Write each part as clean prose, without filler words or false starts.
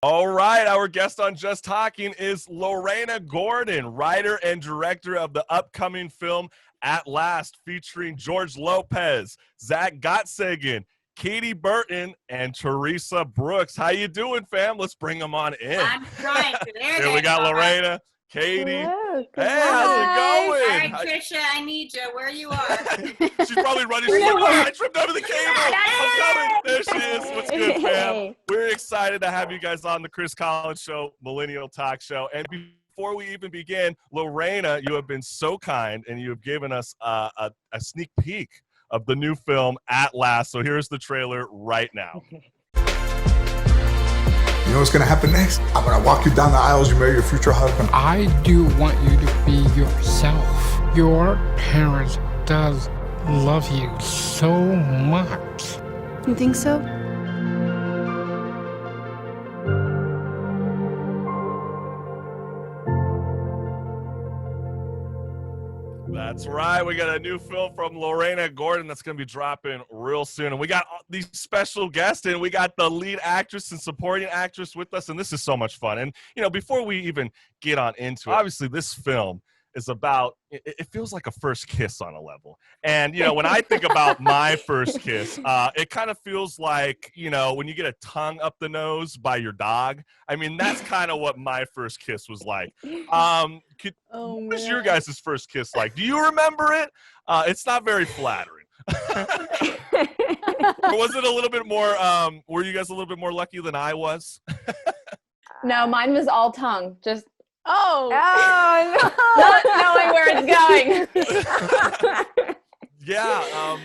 All right, our guest on Just Talking is Lorena Gordon, writer and director of the upcoming film At Last, featuring George Lopez, Zack Gottsagen, Katie Burton, and Teresa Brooks. How you doing, fam? Let's bring them on in. I'm trying. Here we got Lorena, Katie. Hello, Hey, how's it going? All right, Trisha, I need you. Where you are? She's probably running. She's like, oh, I tripped over the cable. I'm coming. There she is. What's good, fam? We're excited to have you guys on the Chris Collins Show, Millennial Talk Show. And before we even begin, Lorena, you have been so kind, and you have given us a sneak peek of the new film, At Last. So here's the trailer right now. You know what's going to happen next? I'm going to walk you down the aisles, you marry your future husband. I do want you to be yourself. Your parents does love you so much. You think so? That's right. We got a new film from Lorena Gordon that's going to be dropping real soon. And we got these special guests in. We got the lead actress and supporting actress with us, and this is so much fun. And, you know, before we even get on into it, obviously this film is about, it feels like a first kiss on a level. And, you know, when I think about my first kiss, it kind of feels like, you know, when you get a tongue up the nose by your dog. I mean, that's kind of what my first kiss was like. What was your guys' first kiss like? Do you remember it? It's not very flattering. Or was it a little bit more, were you guys a little bit more lucky than I was? No, mine was all tongue. Just Oh, not knowing where it's going. Yeah.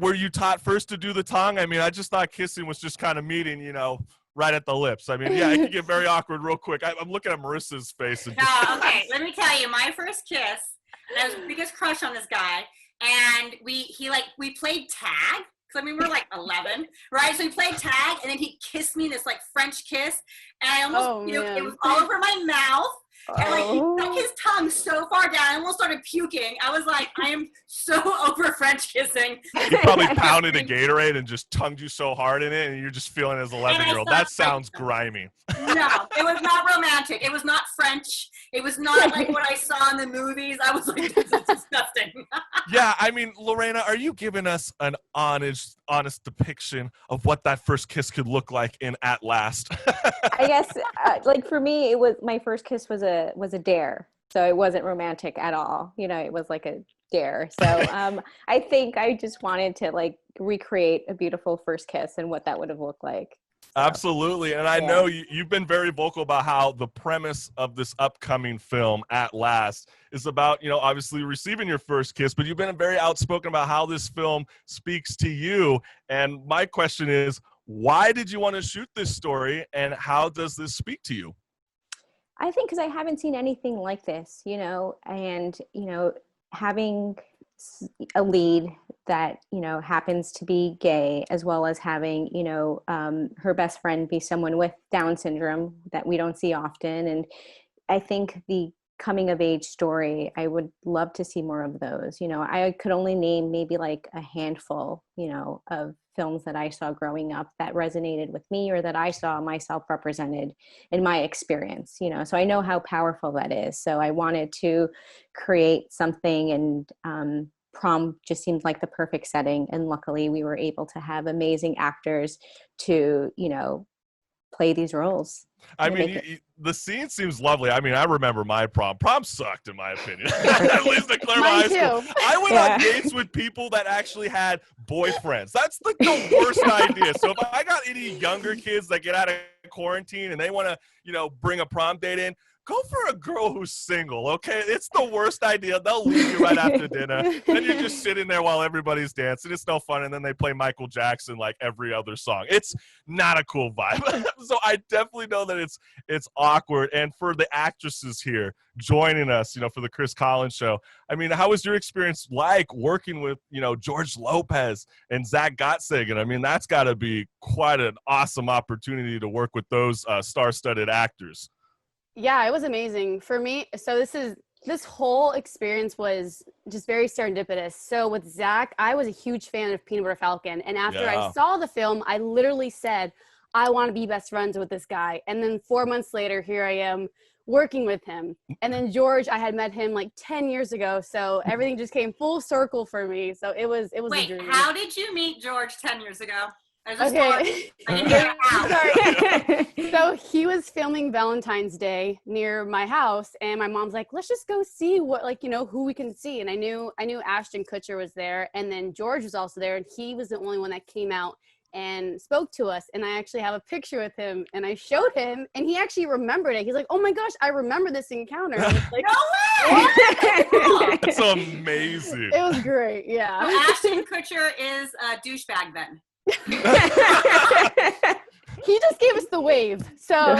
Were you taught first to do the tongue? I mean, I just thought kissing was just kind of meeting, you know, right at the lips. I mean, yeah, it could get very awkward real quick. I'm looking at Marissa's face. And Okay, let me tell you, my first kiss, I was the biggest crush on this guy, and we played tag. I mean, we were like 11, right? So we played tag, and then he kissed me this like French kiss, and I almost, it was all over my mouth. And like he stuck his tongue so far down, I almost started puking. I was like, I am so over French kissing. He probably pounded a Gatorade and just tongued you so hard in it, and you're just feeling as an 11-year-old. That sounds grimy. No, it was not romantic. It was not French. It was not like what I saw in the movies. I was like, this is disgusting. Yeah, I mean, Lorena, are you giving us an honest depiction of what that first kiss could look like in At Last? I guess, like for me, it was my first kiss was a dare, so it wasn't romantic at all. You know, it was like a dare. So I think I just wanted to like recreate a beautiful first kiss and what that would have looked like. Absolutely. And I know you've been very vocal about how the premise of this upcoming film, At Last, is about, you know, obviously receiving your first kiss, but you've been very outspoken about how this film speaks to you. And my question is, why did you want to shoot this story, and how does this speak to you? I think because I haven't seen anything like this, you know, and, you know, having a lead that, you know, happens to be gay, as well as having, you know, her best friend be someone with Down syndrome that we don't see often. And I think the coming of age story, I would love to see more of those. You know, I could only name maybe like a handful, you know, of films that I saw growing up that resonated with me, or that I saw myself represented in my experience, you know, so I know how powerful that is. So I wanted to create something, and prom just seemed like the perfect setting. And luckily we were able to have amazing actors to, you know, play these roles. I mean, the scene seems lovely. I mean, I remember my prom. Prom sucked, in my opinion. At least at Claremont High School. I went on dates with people that actually had boyfriends. That's like the worst idea. So if I got any younger kids that get out of quarantine and they want to, you know, bring a prom date in, go for a girl who's single, okay? It's the worst idea. They'll leave you right after dinner. Then you're just sitting there while everybody's dancing. It's no fun. And then they play Michael Jackson like every other song. It's not a cool vibe. So I definitely know that it's awkward. And for the actresses here joining us, you know, for the Chris Collins Show, I mean, how was your experience like working with, you know, George Lopez and Zack Gottsagen? I mean, that's got to be quite an awesome opportunity to work with those star-studded actors. Yeah, it was amazing for me. So this whole experience was just very serendipitous. So with Zack, I was a huge fan of Peanut Butter Falcon. And after I saw the film, I literally said, I want to be best friends with this guy. And then 4 months later, here I am working with him. And then George, I had met him like 10 years ago. So everything just came full circle for me. So it was Wait, a dream. how did you meet George 10 years ago? Okay. Sorry. So he was filming Valentine's Day near my house, and my mom's like, let's just go see what, like, you know, who we can see. And I knew Ashton Kutcher was there, and then George was also there, and he was the only one that came out and spoke to us. And I actually have a picture with him, and I showed him, and he actually remembered it. He's like, oh my gosh, I remember this encounter. I was like, no way! That's amazing. It was great. Yeah. So Ashton Kutcher is a douchebag then. He just gave us the wave, so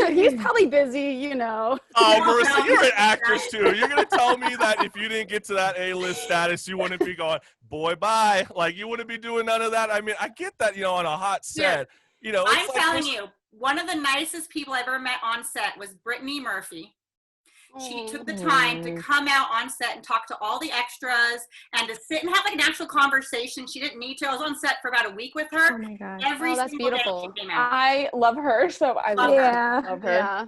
he's probably busy, you know. Oh, Marissa, you're an actress too. You're gonna tell me that if you didn't get to that A-list status, you wouldn't be going, boy, bye. Like, you wouldn't be doing none of that. I mean, I get that, you know, on a hot set. You know, I'm telling you, one of the nicest people I've ever met on set was Brittany Murphy. She took the time to come out on set and talk to all the extras and to sit and have like an actual conversation. She didn't need to. I was on set for about a week with her. Oh my God. Every that's single beautiful. day she came out. I love her, so I love her. Yeah.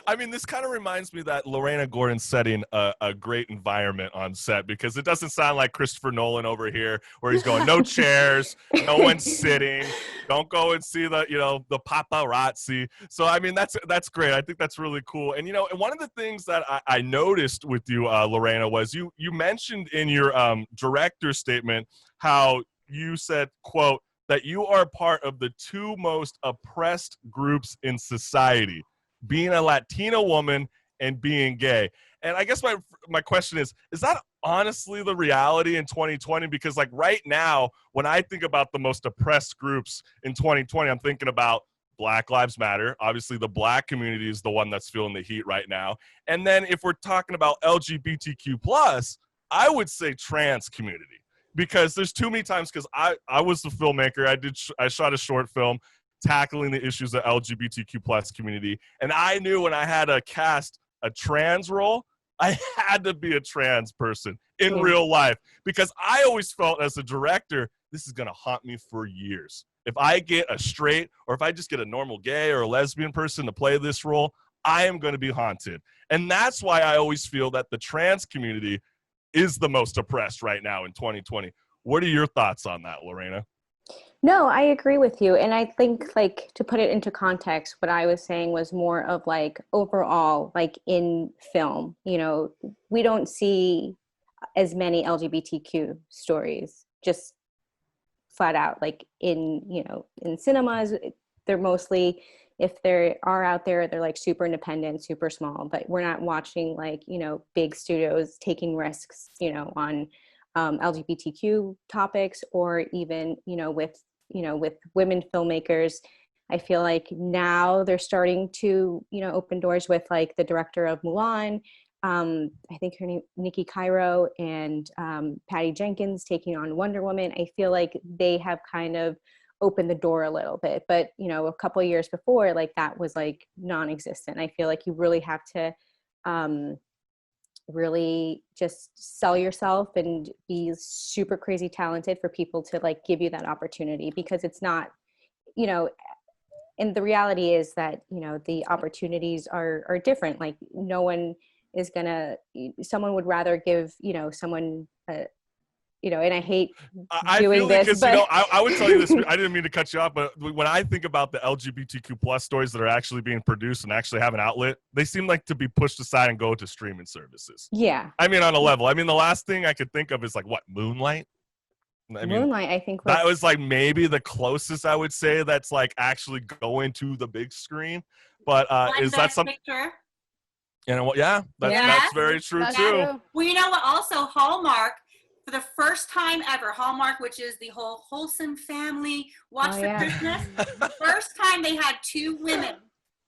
I mean, this kind of reminds me that Lorena Gordon's setting a great environment on set, because it doesn't sound like Christopher Nolan over here where he's going, no chairs, no one's sitting, don't go and see the, you know, the paparazzi. So, I mean, that's great. I think that's really cool. And, you know, one of the things that I noticed with you, Lorena, was you mentioned in your director statement how you said, quote, that you are part of the two most oppressed groups in society, being a Latina woman and being gay. And I guess my question is that honestly the reality in 2020? Because like right now, when I think about the most oppressed groups in 2020, I'm thinking about Black Lives Matter. Obviously, the Black community is the one that's feeling the heat right now. And then if we're talking about LGBTQ+, I would say trans community. Because there's too many times, because I was the filmmaker. I shot a short film tackling the issues of LGBTQ+ community. And I knew when I had to cast a trans role, I had to be a trans person in real life. Because I always felt as a director, this is going to haunt me for years. If I get a straight, or if I just get a normal gay or a lesbian person to play this role, I am going to be haunted. And that's why I always feel that the trans community is the most oppressed right now in 2020. What are your thoughts on that, Lorena? No, I agree with you. And I think, like, to put it into context, what I was saying was more of like overall, like in film, you know, we don't see as many LGBTQ stories, just flat out, like in, you know, in cinemas. They're mostly, if they are out there, they're like super independent, super small, but we're not watching like, you know, big studios taking risks, you know, on LGBTQ topics, or even, you know, with women filmmakers. I feel like now they're starting to, you know, open doors with like the director of Mulan. I think her name, Nikki Cairo, and Patty Jenkins taking on Wonder Woman. I feel like they have kind of opened the door a little bit, but, you know, a couple of years before, like that was like non-existent. I feel like you really have to really just sell yourself and be super crazy talented for people to like give you that opportunity, because it's not, you know, and the reality is that, you know, the opportunities are different. Like no one is gonna, someone would rather give, you know, someone, you know, and I hate doing this, because, but you know, I would tell you this, I didn't mean to cut you off, but when I think about the LGBTQ+ stories that are actually being produced and actually have an outlet, they seem like to be pushed aside and go to streaming services. Yeah. I mean, on a level. I mean, the last thing I could think of is like, what, Moonlight? I mean, Moonlight, I think that was like maybe the closest I would say that's like actually going to the big screen. But is that something? You know what? Yeah, that's very true too. Well, you know what? Also, Hallmark, for the first time ever, Hallmark, which is the whole wholesome family watch for Christmas, the first time they had two women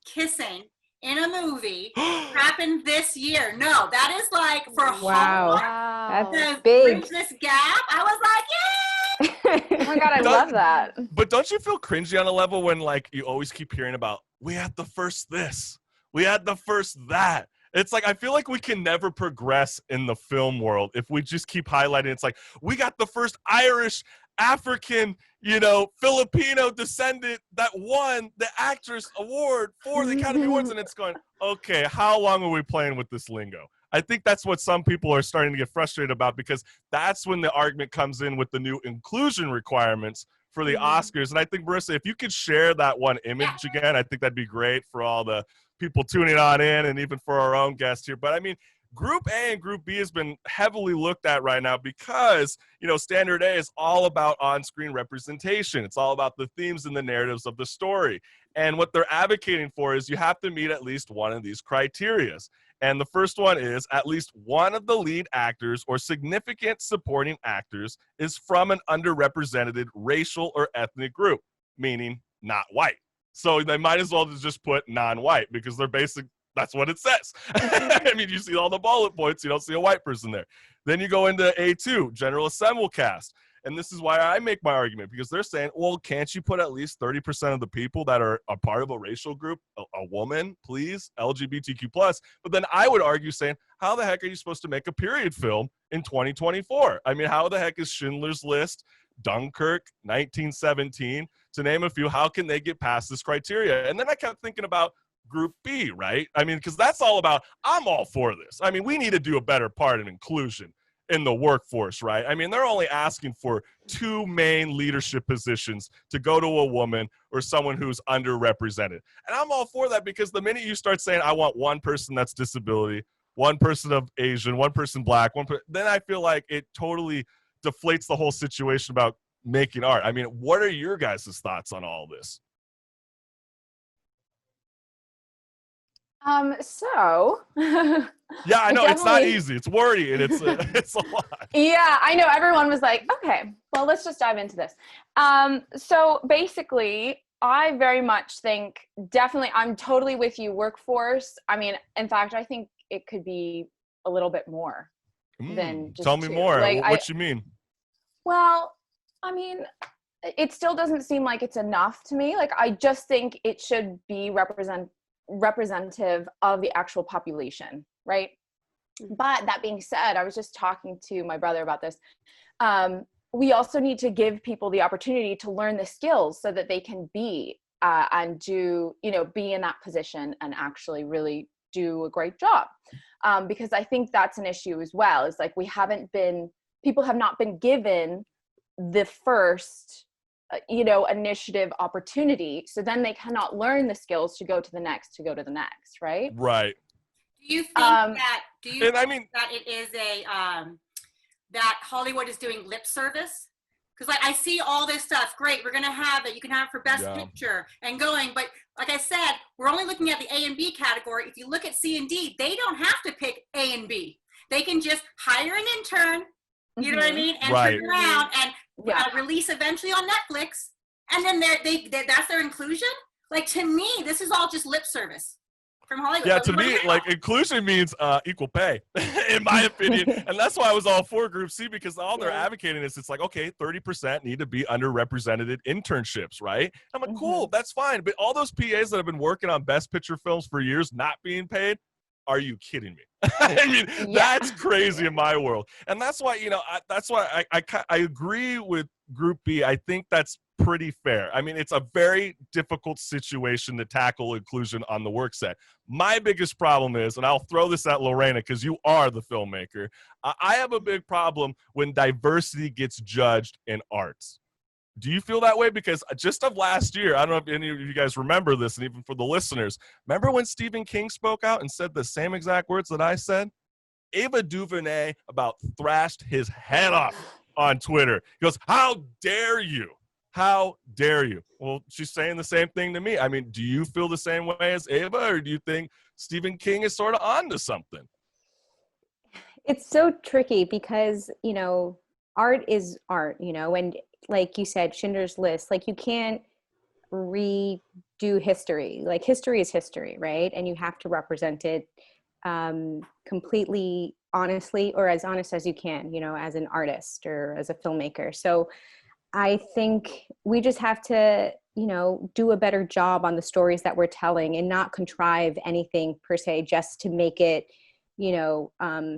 kissing in a movie happened this year. No, that is like for Hallmark. That's big. Bridge this gap. I was like, yay! Oh my God, I love that. But don't you feel cringy on a level when like you always keep hearing about, we had the first this, we had the first that? It's like, I feel like we can never progress in the film world if we just keep highlighting. It's like, we got the first Irish African, Filipino descendant that won the actress award for the Academy Awards. And it's going, okay, how long are we playing with this lingo? I think that's what some people are starting to get frustrated about, because that's when the argument comes in with the new inclusion requirements for the Oscars. And I think, Marissa, if you could share that one image again, I think that'd be great for all the people tuning on in and even for our own guest here. But I mean, Group A and Group B has been heavily looked at right now because, Standard A is all about on-screen representation. It's all about the themes and the narratives of the story. And what they're advocating for is you have to meet at least one of these criterias. And the first one is at least one of the lead actors or significant supporting actors is from an underrepresented racial or ethnic group, meaning not white. So they might as well just put non-white, because they're that's what it says. I mean, you see all the bullet points, you don't see a white person there. Then you go into A2, General Assemble cast. And this is why I make my argument, because they're saying, well, can't you put at least 30% of the people that are a part of a racial group, a woman, please, LGBTQ+. But then I would argue saying, how the heck are you supposed to make a period film in 2024? I mean, how the heck is Schindler's List, Dunkirk, 1917, to name a few, how can they get past this criteria? And then I kept thinking about Group B, right? I mean, because that's all about, I'm all for this. I mean, we need to do a better part in inclusion in the workforce, right? I mean, they're only asking for 2 main leadership positions to go to a woman or someone who's underrepresented. And I'm all for that, because the minute you start saying, I want one person that's disability, one person of Asian, one person Black, then I feel like it totally deflates the whole situation about making art. I mean, what are your guys' thoughts on all this? Yeah, I know it's not easy. It's wordy and it's a lot. Yeah, I know. Everyone was like, okay, well, let's just dive into this. So basically, I very much think, definitely, I'm totally with you, workforce. I mean, in fact, I think it could be a little bit more than just Tell me 2. more. Like, what you mean? Well, I mean, it still doesn't seem like it's enough to me. Like, I just think it should be representative of the actual population, right? But that being said, I was just talking to my brother about this. We also need to give people the opportunity to learn the skills so that they can be and do, be in that position and actually really do a great job. Because I think that's an issue as well. It's like people have not been given the first initiative opportunity, so then they cannot learn the skills to go to the next, right? Right. Do you think that it is that Hollywood is doing lip service? Because like I see all this stuff, great, we're gonna have it, you can have it for best picture and going, but like I said, we're only looking at the A and B category. If you look at C and D, they don't have to pick A and B. They can just hire an intern, you know what I mean, and turn it around and release eventually on Netflix, and then that's their inclusion. Like, to me, this is all just lip service from Hollywood. Yeah, to me, like, inclusion means equal pay, in my opinion. And that's why I was all for Group C, because all they're advocating is, it's like, okay, 30% need to be underrepresented internships, right? I'm like, cool, that's fine. But all those PAs that have been working on Best Picture films for years not being paid, are you kidding me? I mean, that's crazy in my world. And that's why, I agree with Group B. I think that's pretty fair. I mean, it's a very difficult situation to tackle inclusion on the work set. My biggest problem is, and I'll throw this at Lorena because you are the filmmaker, I have a big problem when diversity gets judged in arts. Do you feel that way? Because just of last year, I don't know if any of you guys remember this, and even for the listeners, remember when Stephen King spoke out and said the same exact words that I said? Ava DuVernay about thrashed his head off on Twitter. He goes, how dare you? How dare you? Well, she's saying the same thing to me. I mean, do you feel the same way as Ava, or do you think Stephen King is sort of onto something? It's so tricky because, art is art, and like you said, Schindler's List, like you can't redo history. Like history is history, right? And you have to represent it completely honestly, or as honest as you can, as an artist or as a filmmaker. So I think we just have to, do a better job on the stories that we're telling and not contrive anything per se just to make it, you know,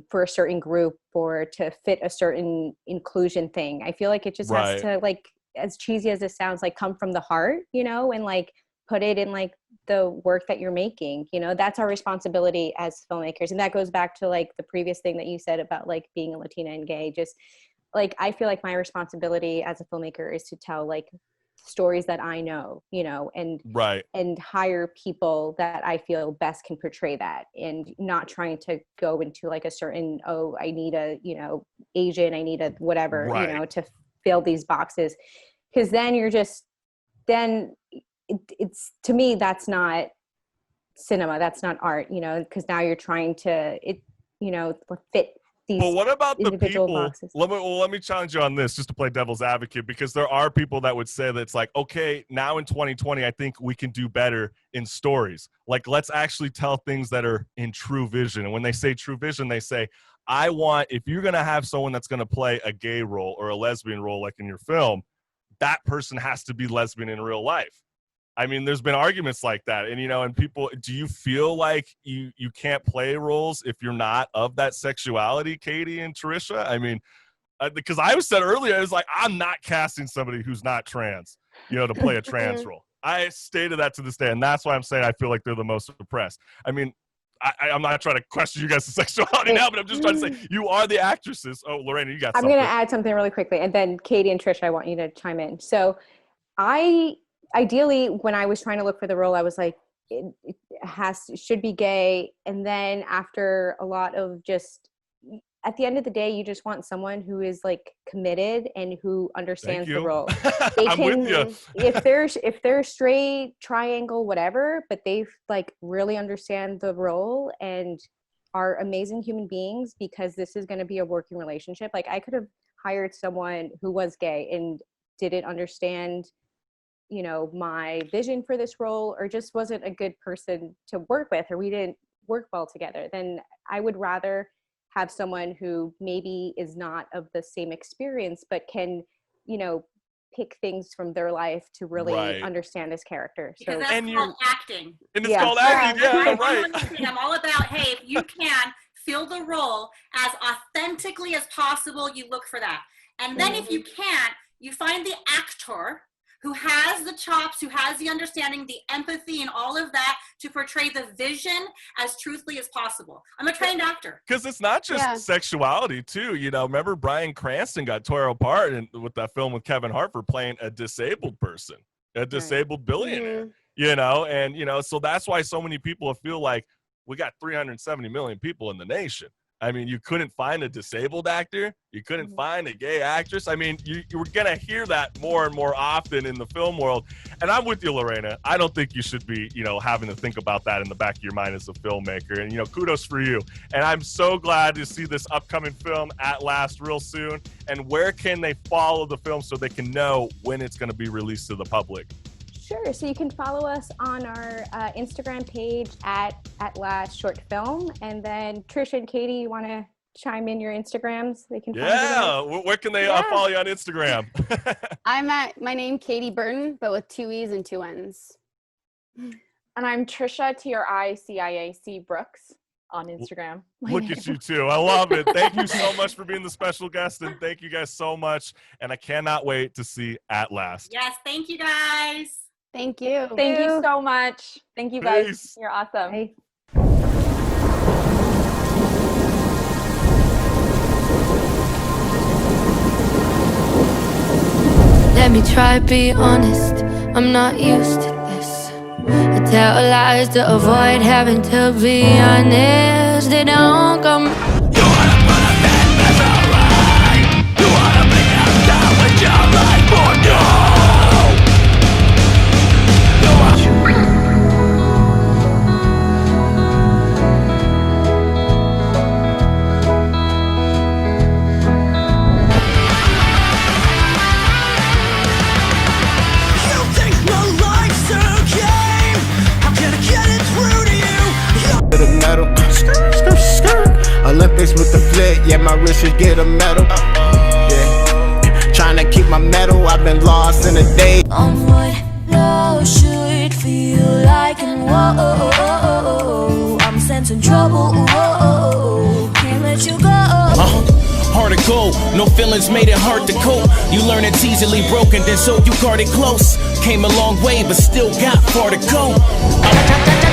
for a certain group or to fit a certain inclusion thing. I feel like it just has to, like, as cheesy as it sounds, like come from the heart, you know, and like put it in like the work that you're making, you know. That's our responsibility as filmmakers. And that goes back to like the previous thing that you said about like being a Latina and gay. Just like, I feel like my responsibility as a filmmaker is to tell like stories that I know, you know, and hire people that I feel best can portray that, and not trying to go into like a certain, oh, I need a, you know, Asian, I need a whatever, you know, to fill these boxes. Because then you're just, then it's, to me, that's not cinema, that's not art, you know, because now you're trying to, you know, fit these. But what about the people? Boxes. Let me challenge you on this, just to play devil's advocate, because there are people that would say that it's like, okay, now in 2020, I think we can do better in stories. Like, let's actually tell things that are in true vision. And when they say true vision, they say, I want, if you're going to have someone that's going to play a gay role or a lesbian role, like in your film, that person has to be lesbian in real life. I mean, there's been arguments like that. And, you know, and people, do you feel like you can't play roles if you're not of that sexuality, Katie and Trisha? I mean, because I was said earlier, I was like, I'm not casting somebody who's not trans, you know, to play a trans role. I stated that to this day. And that's why I'm saying I feel like they're the most oppressed. I mean, I'm not trying to question you guys' sexuality now, but I'm just trying to say you are the actresses. Oh, Lorena, you got something. I'm going to add something really quickly. And then Katie and Trisha, I want you to chime in. So ideally, when I was trying to look for the role, I was like, it should be gay. And then after a lot of just, at the end of the day, you just want someone who is like committed and who understands the role. They I'm with you. if they're straight, triangle, whatever, but they like really understand the role and are amazing human beings, because this is going to be a working relationship. Like, I could have hired someone who was gay and didn't understand, you know, my vision for this role, or just wasn't a good person to work with, or we didn't work well together. Then I would rather have someone who maybe is not of the same experience, but can, you know, pick things from their life to really understand this character. Because that's called acting. And it's called acting, I'm all about, hey, if you can fill the role as authentically as possible, you look for that. And then if you can't, you find the actor who has the chops, who has the understanding, the empathy, and all of that to portray the vision as truthfully as possible. I'm a trained actor. Because it's not just sexuality, too. You know, remember Bryan Cranston got tore apart with that film with Kevin Hart for playing a disabled person, a disabled billionaire, you know? And, you know, so that's why so many people feel like we got 370 million people in the nation. I mean, you couldn't find a disabled actor. You couldn't find a gay actress. I mean, you were going to hear that more and more often in the film world. And I'm with you, Lorena. I don't think you should be, you know, having to think about that in the back of your mind as a filmmaker. And, you know, kudos for you. And I'm so glad to see this upcoming film At Last real soon. And where can they follow the film so they can know when it's going to be released to the public? Sure. So you can follow us on our Instagram page at Last Short Film. And then Trisha and Katie, you want to chime in your Instagrams? They can find where can they follow you on Instagram? I'm at my name, Katie Burton, but with 2 E's and 2 N's. And I'm Trisha, TRICIAC Brooks on Instagram. Look at you too. I love it. Thank you so much for being the special guest, and thank you guys so much. And I cannot wait to see At Last. Yes, thank you guys. Thank you. Thank you so much. Thank you guys. Peace. You're awesome. Bye. Let me try be honest, I'm not used to this. I tell lies to avoid having to be honest. They don't come. You wanna put a bad mess alright. You wanna make them down with your life or no. Olympics with the flit, yeah, my wrist should get a medal. Yeah, trying to keep my medal, I've been lost in a day. On what love should feel like, and whoa, I'm sensing trouble. Whoa. hope. No feelings made it hard to cope. You learn it's easily broken, then so you guard it close. Came a long way, but still got far to go.